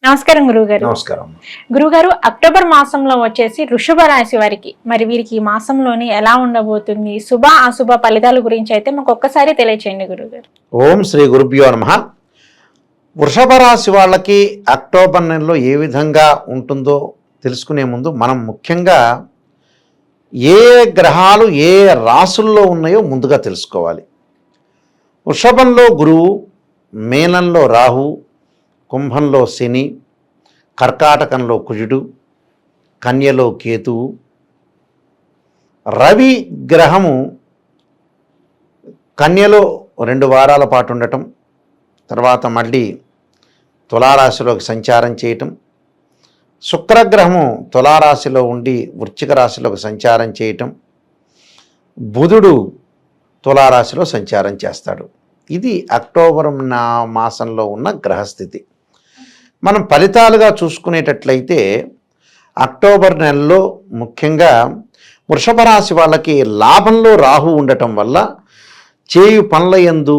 నమస్కారం గురువుగారు. నమస్కారం. గురువుగారు, అక్టోబర్ మాసంలో వచ్చేసి వృషభ రాశి వారికి మరి వీరికి ఈ మాసంలోని ఎలా ఉండబోతుంది, శుభ అశుభ ఫలితాల గురించి అయితే మాకు ఒక్కసారి తెలియచేయండి గురువుగారు. ఓం శ్రీ గురుభ్యో నమః. వృషభ రాశి వాళ్ళకి అక్టోబర్ నెలలో ఏ విధంగా ఉంటుందో తెలుసుకునే ముందు మనం ముఖ్యంగా ఏ గ్రహాలు ఏ రాసుల్లో ఉన్నాయో ముందుగా తెలుసుకోవాలి. వృషభంలో గురువు, మేనంలో రాహు, కుంభంలో శని, కర్కాటకంలో కుజుడు, కన్యలో కేతువు. రవి గ్రహము కన్యలో 2 వారాల పాటు ఉండటం, తర్వాత మళ్ళీ తులారాశిలోకి సంచారం చేయటం. శుక్రగ్రహము తులారాశిలో ఉండి వృశ్చిక రాశిలోకి సంచారం చేయటం. బుధుడు తులారాశిలో సంచారం చేస్తాడు. ఇది అక్టోబర్ మాసంలో ఉన్న గ్రహస్థితి. మనం ఫలితాలుగా చూసుకునేటట్లయితే అక్టోబర్ నెలలో ముఖ్యంగా వృషభ రాశి వాళ్ళకి లాభంలో రాహు ఉండటం వల్ల చేయు పనుల యందు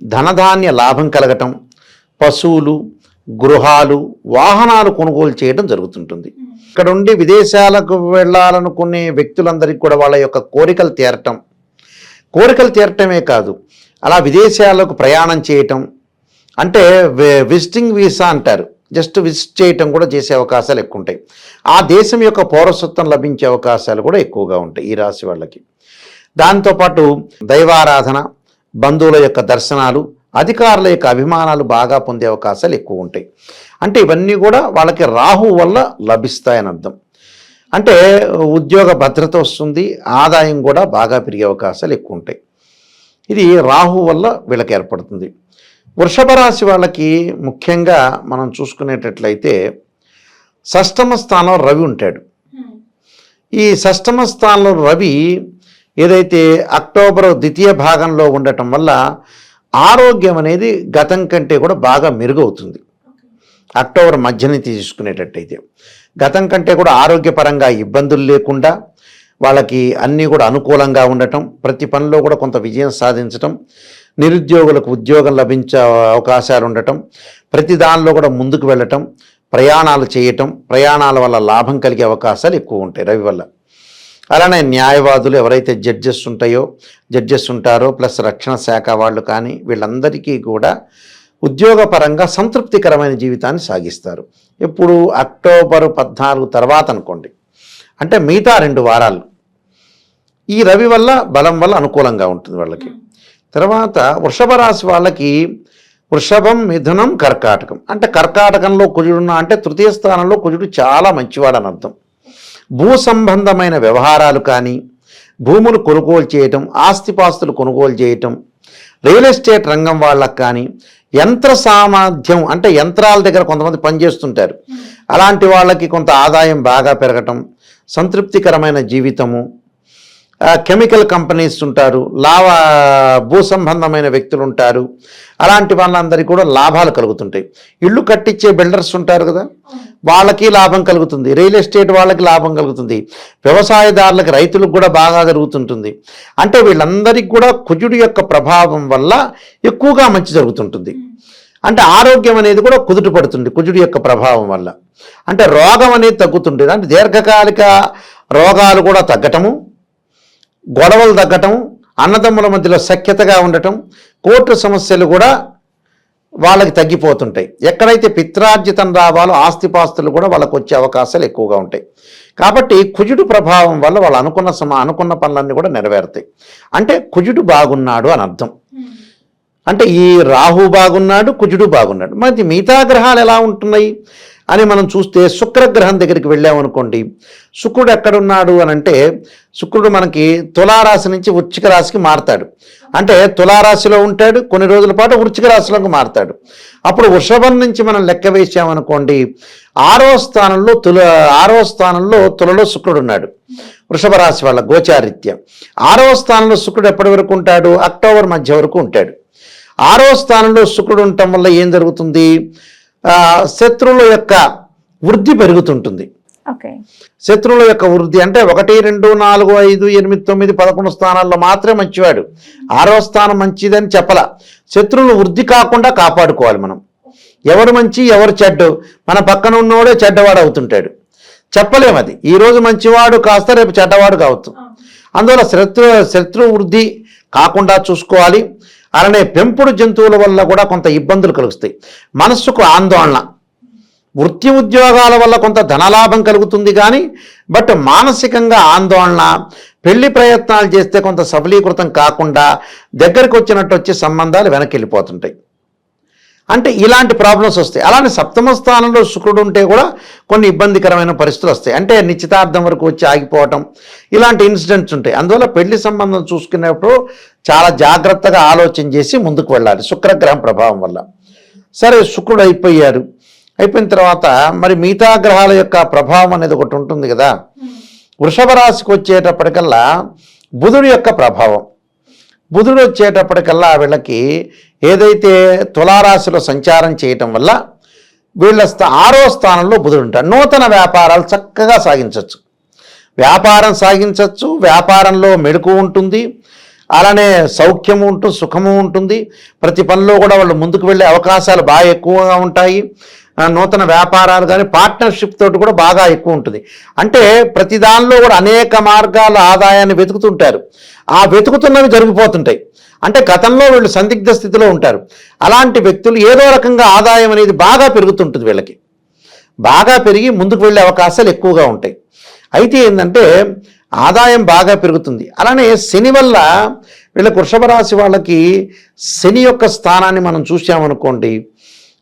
ధనధాన్య లాభం కలగటం, పశువులు, గృహాలు, వాహనాలు కొనుగోలు చేయడం జరుగుతుంటుంది. ఇక్కడ ఉండి విదేశాలకు వెళ్ళాలనుకునే వ్యక్తులందరికీ కూడా వాళ్ళ యొక్క కోరికలు తీరటమే కాదు, అలా విదేశాలకు ప్రయాణం చేయటం అంటే విజిటింగ్ వీసా అంటారు, జస్ట్ విజిట్ చేయటం కూడా చేసే అవకాశాలు ఎక్కువ ఉంటాయి. ఆ దేశం యొక్క పౌరసత్వం లభించే అవకాశాలు కూడా ఎక్కువగా ఉంటాయి ఈ రాశి వాళ్ళకి. దాంతోపాటు దైవారాధన, బంధువుల యొక్క దర్శనాలు, అధికారుల యొక్క అభిమానాలు బాగా పొందే అవకాశాలు ఎక్కువ ఉంటాయి. అంటే ఇవన్నీ కూడా వాళ్ళకి రాహు వల్ల లభిస్తాయని అర్థం. అంటే ఉద్యోగ భద్రత వస్తుంది, ఆదాయం కూడా బాగా పెరిగే అవకాశాలు ఎక్కువ ఉంటాయి. ఇది రాహు వల్ల వీళ్ళకి ఏర్పడుతుంది. వృషభ రాశి వాళ్ళకి ముఖ్యంగా మనం చూసుకునేటట్లయితే షష్టమ స్థానంలో రవి ఉంటాడు. ఈ షష్టమ స్థానంలో రవి ఏదైతే అక్టోబర్ ద్వితీయ భాగంలో ఉండటం వల్ల ఆరోగ్యం అనేది గతం కంటే కూడా బాగా మెరుగవుతుంది. అక్టోబర్ మధ్యని తీసుకునేటట్టయితే గతం కంటే కూడా ఆరోగ్యపరంగా ఇబ్బందులు లేకుండా వాళ్ళకి అన్నీ కూడా అనుకూలంగా ఉండటం, ప్రతి పనిలో కూడా కొంత విజయం సాధించటం, నిరుద్యోగులకు ఉద్యోగం లభించే అవకాశాలు ఉండటం, ప్రతి దానిలో కూడా ముందుకు వెళ్ళటం, ప్రయాణాలు చేయటం, ప్రయాణాల వల్ల లాభం కలిగే అవకాశాలు ఎక్కువ ఉంటాయి రవి వల్ల. అలానే న్యాయవాదులు ఎవరైతే జడ్జెస్ ఉంటారో ప్లస్ రక్షణ శాఖ వాళ్ళు కానీ వీళ్ళందరికీ కూడా ఉద్యోగపరంగా సంతృప్తికరమైన జీవితాన్ని సాగిస్తారు. ఇప్పుడు అక్టోబర్ 14 తర్వాత అనుకోండి, అంటే మిగతా 2 వారాలు ఈ రవి వల్ల బలం వల్ల అనుకూలంగా ఉంటుంది వాళ్ళకి. తర్వాత వృషభ రాశి వాళ్ళకి వృషభం, మిథునం, కర్కాటకం. అంటే కర్కాటకంలో కుజుడున్నా అంటే తృతీయ స్థానంలో కుజుడు చాలా మంచివాడని అర్థం. భూ సంబంధమైన వ్యవహారాలు కానీ, భూములు కొనుగోలు చేయటం, ఆస్తిపాస్తులు కొనుగోలు చేయటం, రియల్ ఎస్టేట్ రంగం వాళ్ళకు కానీ, యంత్ర సామర్థ్యం అంటే యంత్రాల దగ్గర కొంతమంది పనిచేస్తుంటారు, అలాంటి వాళ్ళకి కొంత ఆదాయం బాగా పెరగటం, సంతృప్తికరమైన జీవితము. కెమికల్ కంపెనీస్ ఉంటారు, భూ సంబంధమైన వ్యక్తులు ఉంటారు, అలాంటి వాళ్ళందరికీ కూడా లాభాలు కలుగుతుంటాయి. ఇళ్ళు కట్టించే బిల్డర్స్ ఉంటారు కదా, వాళ్ళకి లాభం కలుగుతుంది, రియల్ ఎస్టేట్ వాళ్ళకి లాభం కలుగుతుంది, వ్యవసాయదారులకి, రైతులకు కూడా బాగా జరుగుతుంటుంది. అంటే వీళ్ళందరికీ కూడా కుజుడి యొక్క ప్రభావం వల్ల ఎక్కువగా మంచి జరుగుతుంటుంది. అంటే ఆరోగ్యం అనేది కూడా కుదుట పడుతుంది కుజుడి యొక్క ప్రభావం వల్ల. అంటే రోగం అనేది తగ్గుతుంటుంది, అంటే దీర్ఘకాలిక రోగాలు కూడా తగ్గటము, గొడవలు తగ్గటం, అన్నదమ్ముల మధ్యలో సఖ్యతగా ఉండటం, కోర్టు సమస్యలు కూడా వాళ్ళకి తగ్గిపోతుంటాయి. ఎక్కడైతే పిత్రార్జితం రావాలో ఆస్తిపాస్తులు కూడా వాళ్ళకు వచ్చే అవకాశాలు ఎక్కువగా ఉంటాయి. కాబట్టి కుజుడు ప్రభావం వల్ల వాళ్ళు అనుకున్న పనులన్నీ కూడా నెరవేరుతాయి. అంటే కుజుడు బాగున్నాడు అని అర్థం. అంటే ఈ రాహు బాగున్నాడు, కుజుడు బాగున్నాడు. మరి మిగతా గ్రహాలు ఎలా ఉంటున్నాయి అని మనం చూస్తే శుక్రగ్రహం దగ్గరికి వెళ్ళామనుకోండి, శుక్రుడు ఎక్కడున్నాడు అని అంటే శుక్రుడు మనకి తులారాశి నుంచి వృశ్చిక రాశికి మారతాడు. అంటే తులారాశిలో ఉంటాడు, కొన్ని రోజుల పాటు వృశ్చిక రాశిలోకి మారతాడు. అప్పుడు వృషభం నుంచి మనం లెక్క వేసామనుకోండి, 6వ స్థానంలో తులలో శుక్రుడు ఉన్నాడు. వృషభ రాశి వాళ్ళ గోచారిత్యం 6వ స్థానంలో శుక్రుడు ఎప్పటి వరకు ఉంటాడు? అక్టోబర్ మధ్య వరకు ఉంటాడు. 6వ స్థానంలో శుక్రుడు ఉండటం వల్ల ఏం జరుగుతుంది? శత్రువుల యొక్క వృద్ధి పెరుగుతుంటుంది. శత్రువుల యొక్క వృద్ధి అంటే 1, 2, 4, 5, 8, 9, 11 స్థానాల్లో మాత్రమే మంచివాడు. 6వ స్థానం మంచిదని చెప్పలా. శత్రువులు వృద్ధి కాకుండా కాపాడుకోవాలి మనం. ఎవరు మంచి ఎవరు చెడ్డు, మన పక్కన ఉన్నవాడే చెడ్డవాడు అవుతుంటాడు. చెప్పలేము అది. ఈరోజు మంచివాడు కాస్త రేపు చెడ్డవాడు కావచ్చు. అందువల్ల శత్రు వృద్ధి కాకుండా చూసుకోవాలి. అలానే పెంపుడు జంతువుల వల్ల కూడా కొంత ఇబ్బందులు కలుగుతాయి. మనస్సుకు ఆందోళన, వృత్తి ఉద్యోగాల వల్ల కొంత ధనలాభం కలుగుతుంది కానీ బట్ మానసికంగా ఆందోళన, పెళ్లి ప్రయత్నాలు చేస్తే కొంత సఫలీకృతం కాకుండా దగ్గరికి వచ్చినట్టు వచ్చి సంబంధాలు వెనక్కి వెళ్ళిపోతుంటాయి. అంటే ఇలాంటి ప్రాబ్లమ్స్ వస్తాయి. అలానే సప్తమ స్థానంలో శుక్రుడు ఉంటే కూడా కొన్ని ఇబ్బందికరమైన పరిస్థితులు వస్తాయి. అంటే నిశ్చితార్థం వరకు వచ్చి ఆగిపోవటం, ఇలాంటి ఇన్సిడెంట్స్ ఉంటాయి. అందువల్ల పెళ్లి సంబంధం చూసుకునేప్పుడు చాలా జాగ్రత్తగా ఆలోచన చేసి ముందుకు వెళ్ళాలి శుక్రగ్రహం ప్రభావం వల్ల. సరే, శుక్రుడు అయిపోయిన తర్వాత మరి మిగతా గ్రహాల యొక్క ప్రభావం అనేది ఒకటి ఉంటుంది కదా. వృషభ రాశికి వచ్చేటప్పటికల్లా బుధుడి యొక్క ప్రభావం. బుధుడు వచ్చేటప్పటికల్లా వీళ్ళకి ఏదైతే తులారాశిలో సంచారం చేయటం వల్ల వీళ్ళ 6వ స్థానంలో బుధుడు ఉంటాడు. నూతన వ్యాపారాలు చక్కగా సాగించవచ్చు, వ్యాపారం సాగించవచ్చు. వ్యాపారంలో మెడుకు ఉంటుంది, అలానే సౌఖ్యము ఉంటుంది, సుఖము ఉంటుంది. ప్రతి పనిలో కూడా వాళ్ళు ముందుకు వెళ్ళే అవకాశాలు బాగా ఎక్కువగా ఉంటాయి. నూతన వ్యాపారాలు కానీ పార్ట్నర్షిప్ తోటి కూడా బాగా ఎక్కువ ఉంటుంది. అంటే ప్రతి దానిలో కూడా అనేక మార్గాల ఆదాయాన్ని వెతుకుతుంటారు. ఆ వెతుకుతున్నవి జరిగిపోతుంటాయి. అంటే గతంలో వీళ్ళు సందిగ్ధ స్థితిలో ఉంటారు. అలాంటి వ్యక్తులు ఏదో రకంగా ఆదాయం అనేది బాగా పెరుగుతుంటుంది. వీళ్ళకి బాగా పెరిగి ముందుకు వెళ్ళే అవకాశాలు ఎక్కువగా ఉంటాయి. అయితే ఏంటంటే ఆదాయం బాగా పెరుగుతుంది. అలానే శని వల్ల వీళ్ళకి వృషభ రాశి వాళ్ళకి శని యొక్క స్థానాన్ని మనం చూసామనుకోండి,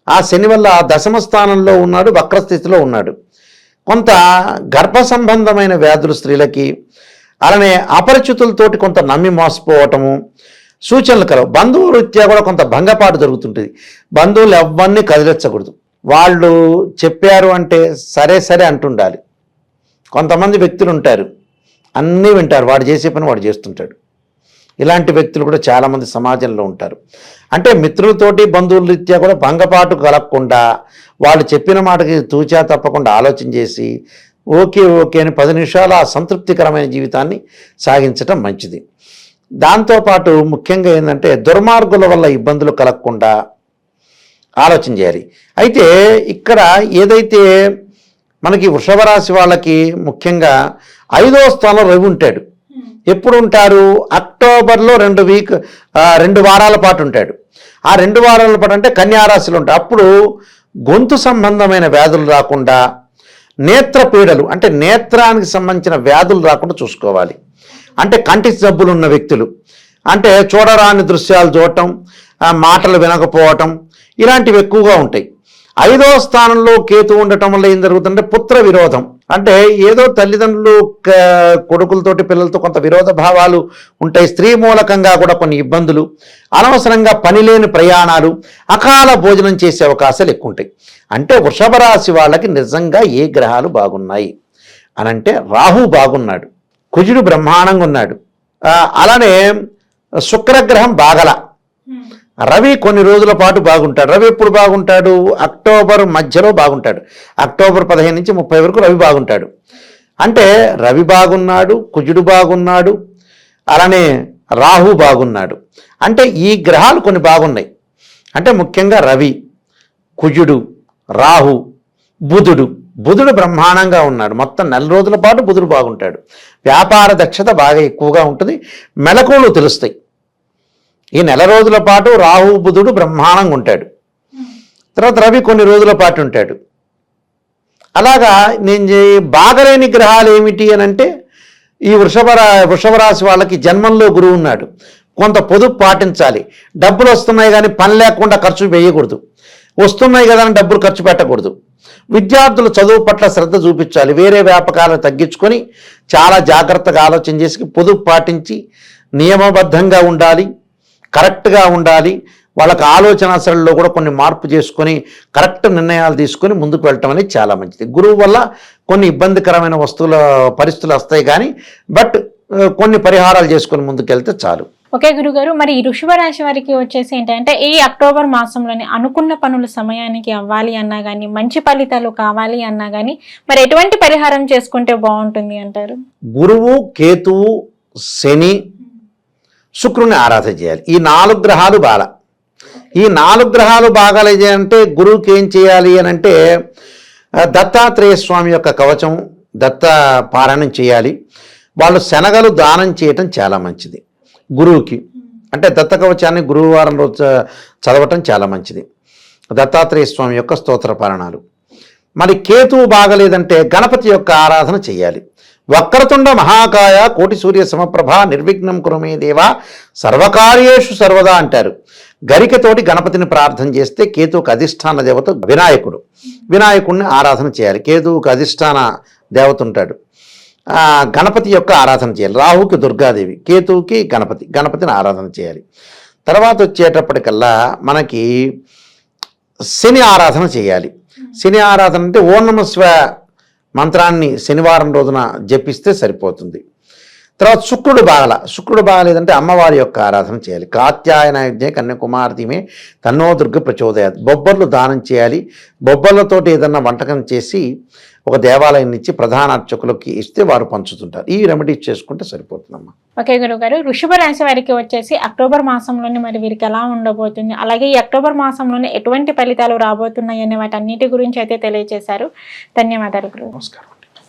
ఆ శని వల్ల దశమ స్థానంలో ఉన్నాడు, వక్రస్థితిలో ఉన్నాడు. కొంత గర్భ సంబంధమైన వ్యాధులు స్త్రీలకి, అలానే అపరిచితులతోటి కొంత నమ్మి మోసపోవటము సూచనలు కలవు. బంధువు రీత్యా కూడా కొంత భంగపాటు జరుగుతుంటుంది. బంధువులు ఎవరిని కదిలించకూడదు. వాళ్ళు చెప్పారు అంటే సరే సరే అంటుండాలి. కొంతమంది వ్యక్తులు ఉంటారు, అన్నీ వింటారు, వాడు చేసే పని వాడు చేస్తుంటాడు. ఇలాంటి వ్యక్తులు కూడా చాలామంది సమాజంలో ఉంటారు. అంటే మిత్రులతోటి బంధువుల రీత్యా కూడా భంగపాటు కలగకుండా వాళ్ళు చెప్పిన మాటకి తూచా తప్పకుండా ఆలోచన చేసి ఓకే అని 10 నిమిషాలు ఆ సంతృప్తికరమైన జీవితాన్ని సాగించటం మంచిది. దాంతోపాటు ముఖ్యంగా ఏంటంటే దుర్మార్గుల వల్ల ఇబ్బందులు కలగకుండా ఆలోచన చేయాలి. అయితే ఇక్కడ ఏదైతే మనకి వృషభ రాశి వాళ్ళకి ముఖ్యంగా 5వ స్థానంలో రవి ఉంటాడు. ఎప్పుడు ఉంటారు? అక్టోబర్లో 2 వారాల పాటు ఉంటాడు. ఆ 2 వారాల పాటు అంటే కన్యారాశిలో ఉంటాడు. అప్పుడు గొంతు సంబంధమైన వ్యాధులు రాకుండా, నేత్ర పీడలు అంటే నేత్రానికి సంబంధించిన వ్యాధులు రాకుండా చూసుకోవాలి. అంటే కంటి జబ్బులు ఉన్న వ్యక్తులు, అంటే చూడరాని దృశ్యాలు చూడటం, మాటలు వినకపోవటం, ఇలాంటివి ఎక్కువగా ఉంటాయి. 5వ స్థానంలో కేతు ఉండటం వల్ల ఏం జరుగుతుందంటే పుత్ర విరోధం. అంటే ఏదో తల్లిదండ్రులు కొడుకులతోటి పిల్లలతో కొంత విరోధ భావాలు ఉంటాయి. స్త్రీ మూలకంగా కూడా కొన్ని ఇబ్బందులు, అనవసరంగా పనిలేని ప్రయాణాలు, అకాల భోజనం చేసే అవకాశాలు ఎక్కువ ఉంటాయి. అంటే వృషభ రాశి వాళ్ళకి నిజంగా ఏ గ్రహాలు బాగున్నాయి అనంటే రాహు బాగున్నాడు, కుజుడు బ్రహ్మాండంగా ఉన్నాడు, అలానే శుక్రగ్రహం బాగల, రవి కొన్ని రోజుల పాటు బాగుంటాడు. రవి ఎప్పుడు బాగుంటాడు? అక్టోబర్ మధ్యలో బాగుంటాడు. అక్టోబర్ 15 నుంచి 30 వరకు రవి బాగుంటాడు. అంటే రవి బాగున్నాడు, కుజుడు బాగున్నాడు, అలానే రాహు బాగున్నాడు. అంటే ఈ గ్రహాలు కొన్ని బాగున్నాయి. అంటే ముఖ్యంగా రవి, కుజుడు, రాహు, బుధుడు బ్రహ్మాండంగా ఉన్నాడు. మొత్తం 4 రోజుల పాటు బుధుడు బాగుంటాడు. వ్యాపార దక్షత బాగా ఎక్కువగా ఉంటుంది, మెలకువలు తెలుస్తాయి. ఈ 4 రోజుల పాటు రాహు బుధుడు బ్రహ్మాండంగా ఉంటాడు. తర్వాత రవి కొన్ని రోజుల పాటు ఉంటాడు. అలాగా నేను బాగలేని గ్రహాలు ఏమిటి అని అంటే ఈ వృషభ రాశి వాళ్ళకి జన్మంలో గురువు ఉన్నాడు. కొంత పొదుపు పాటించాలి. డబ్బులు వస్తున్నాయి కానీ పని లేకుండా ఖర్చు వేయకూడదు. వస్తున్నాయి కదా అని డబ్బులు ఖర్చు పెట్టకూడదు. విద్యార్థులు చదువు పట్ల శ్రద్ధ చూపించాలి. వేరే వ్యాపకాలను తగ్గించుకొని చాలా జాగ్రత్తగా ఆలోచన చేసి పొదుపు పాటించి నియమబద్ధంగా ఉండాలి, కరెక్ట్గా ఉండాలి. వాళ్ళకి ఆలోచన సరళిలో కూడా కొన్ని మార్పు చేసుకొని కరెక్ట్ నిర్ణయాలు తీసుకొని ముందుకు వెళ్ళటం అనేది చాలా మంచిది. గురువు వల్ల కొన్ని ఇబ్బందికరమైన పరిస్థితులు వస్తాయి కానీ బట్ కొన్ని పరిహారాలు చేసుకొని ముందుకెళ్తే చాలు. ఓకే గురుగారు, మరి ఈ వృషభ రాశి వారికి వచ్చేసి ఏంటంటే ఈ అక్టోబర్ మాసంలోని అనుకున్న పనులు సమయానికి అవ్వాలి అన్నా కానీ, మంచి ఫలితాలు కావాలి అన్నా కానీ మరి ఎటువంటి పరిహారం చేసుకుంటే బాగుంటుంది అంటారు? గురువు, కేతువు, శని, శుక్రుని ఆరాధన చేయాలి. ఈ 4 గ్రహాలు బాల. ఈ 4 గ్రహాలు బాగాలేదు అంటే గురువుకి ఏం చేయాలి అని అంటే దత్తాత్రేయ స్వామి యొక్క కవచం దత్త పారాయణం చేయాలి. వాళ్ళు శనగలు దానం చేయటం చాలా మంచిది గురువుకి. అంటే దత్త కవచాన్ని గురువారం రోజు చదవటం చాలా మంచిది. దత్తాత్రేయ స్వామి యొక్క స్తోత్ర పారాయణాలు. మరి కేతువు బాగలేదంటే గణపతి యొక్క ఆరాధన చేయాలి. వక్రతుండ మహాకాయ కోటి సూర్య సమప్రభ నిర్విఘ్నం కురుమే దేవా సర్వకార్యేషు సర్వదా అంటారు. గరికతోటి గణపతిని ప్రార్థన చేస్తే కేతువుకు అధిష్టాన దేవత వినాయకుడు. వినాయకుడిని ఆరాధన చేయాలి. కేతువుకు అధిష్టాన దేవత ఉంటాడు. గణపతి యొక్క ఆరాధన చేయాలి. రాహుకి దుర్గాదేవి, కేతువుకి గణపతిని ఆరాధన చేయాలి. తర్వాత వచ్చేటప్పటికల్లా మనకి శని ఆరాధన చేయాలి. శని ఆరాధన అంటే ఓం నమః శివాయ మంత్రాన్ని శనివారం రోజున జపిస్తే సరిపోతుంది. తర్వాత శుక్రుడు బాగలేదంటే అమ్మవారి యొక్క ఆరాధన చేయాలి. కాత్యాయనాయుధ్యే కన్యాకుమార్తెమే తన్నో దుర్గ ప్రచోదయాత్. బొబ్బర్లు దానం చేయాలి. బొబ్బర్లతోటి ఏదన్నా వంటకం చేసి ఒక దేవాలయం ఇచ్చి ప్రధాన అర్చకులకి ఇస్తే వారు పంచుతుంటారు. ఈ రెమెడీస్ చేసుకుంటే సరిపోతుందమ్మా. ఓకే గురుగారు, వృషభ రాశి వారికి వచ్చేసి అక్టోబర్ మాసంలోనే మరి వీరికి ఎలా ఉండబోతుంది, అలాగే ఈ అక్టోబర్ మాసంలోనే ఎటువంటి ఫలితాలు రాబోతున్నాయి అనే వాటన్నిటి గురించి అయితే తెలియజేశారు. ధన్యవాదాలు గురువు. నమస్కారం.